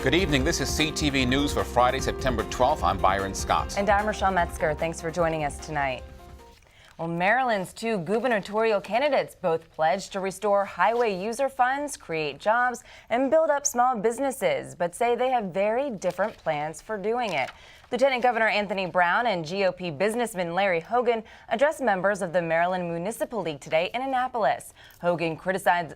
Good evening. This is CTV News for Friday, September 12th. I'm Byron Scott. And I'm Rochelle Metzger. Thanks for joining us tonight. Well, Maryland's two gubernatorial candidates both pledged to restore highway user funds, create jobs, and build up small businesses, but say they have very different plans for doing it. Lieutenant Governor Anthony Brown and GOP businessman Larry Hogan addressed members of the Maryland Municipal League today in Annapolis. Hogan criticized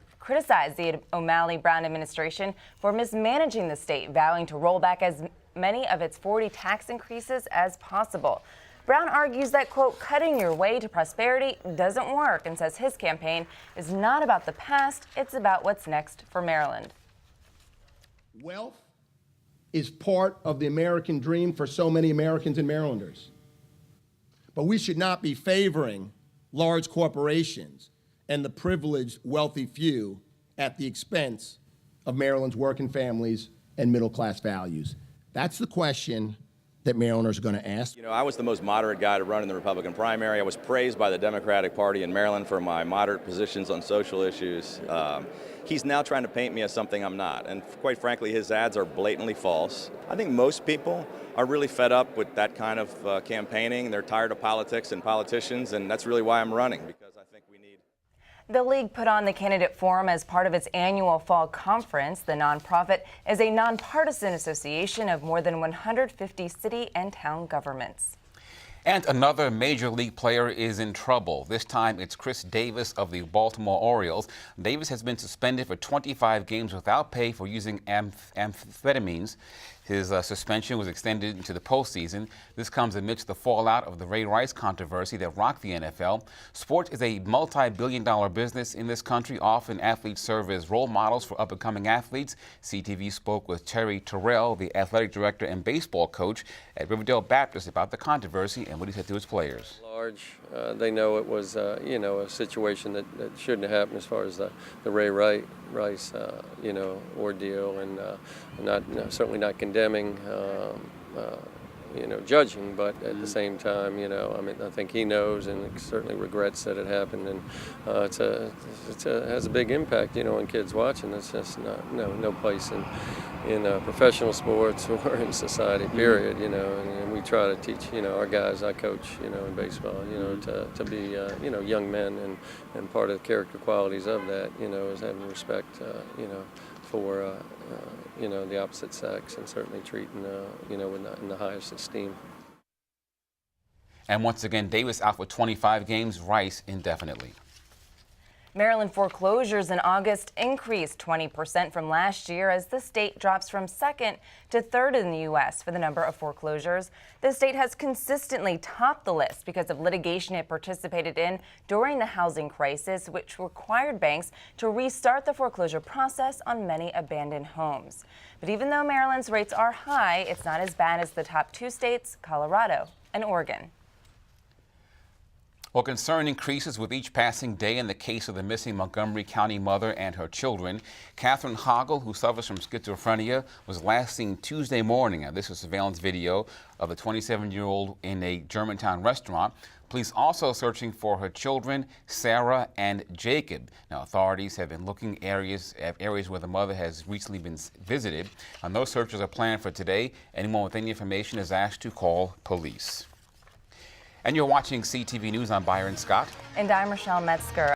the O'Malley-Brown administration for mismanaging the state, vowing to roll back as many of its 40 tax increases as possible. Brown argues that, quote, cutting your way to prosperity doesn't work, and says his campaign is not about the past, it's about what's next for Maryland. Wealth is part of the American dream for so many Americans and Marylanders. But we should not be favoring large corporations and the privileged, wealthy few at the expense of Maryland's working families and middle-class values. That's the question that Marylanders are going to ask. You know, I was the most moderate guy to run in the Republican primary. I was praised by the Democratic Party in Maryland for my moderate positions on social issues. He's now trying to paint me as something I'm not, and quite frankly, his ads are blatantly false. I think most people are really fed up with that kind of campaigning. They're tired of politics and politicians, and that's really why I'm running, because I think we need... The league put on the candidate forum as part of its annual fall conference. The nonprofit is a nonpartisan association of more than 150 city and town governments. And another major league player is in trouble. This time it's Chris Davis of the Baltimore Orioles. Davis has been suspended for 25 games without pay for using amphetamines. His suspension was extended into the postseason. This comes amidst the fallout of the Ray Rice controversy that rocked the NFL. Sports is a multi-billion-dollar business in this country. Often athletes serve as role models for up-and-coming athletes. CTV spoke with Terry Terrell, the athletic director and baseball coach at Riverdale Baptist, about the controversry and what he said to his players. They know it was, a situation that shouldn't have happened as far as the Ray Rice, ordeal, and certainly not condemning, judging, but at the same time, I think he knows and certainly regrets that it happened, and it has a big impact, on kids watching. It's just no place in professional sports or in society, period, and we try to teach, our guys I coach, in baseball, to be, young men, and part of the character qualities of that, is having respect, for, the opposite sex, and certainly treating, in the highest esteem. And once again, Davis out for 25 games, Rice indefinitely. Maryland foreclosures in August increased 20% from last year as the state drops from second to third in the U.S. for the number of foreclosures. The state has consistently topped the list because of litigation it participated in during the housing crisis, which required banks to restart the foreclosure process on many abandoned homes. But even though Maryland's rates are high, it's not as bad as the top two states, Colorado and Oregon. Well, concern increases with each passing day in the case of the missing Montgomery County mother and her children. Catherine Hoggle, who suffers from schizophrenia, was last seen Tuesday morning. Now, this is surveillance video of the 27-year-old in a Germantown restaurant. Police also searching for her children, Sarah and Jacob. Now, authorities have been looking areas where the mother has recently been visited. And those searches are planned for today. Anyone with any information is asked to call police. And you're watching CTV News. I'm Byron Scott. And I'm Rochelle Metzger.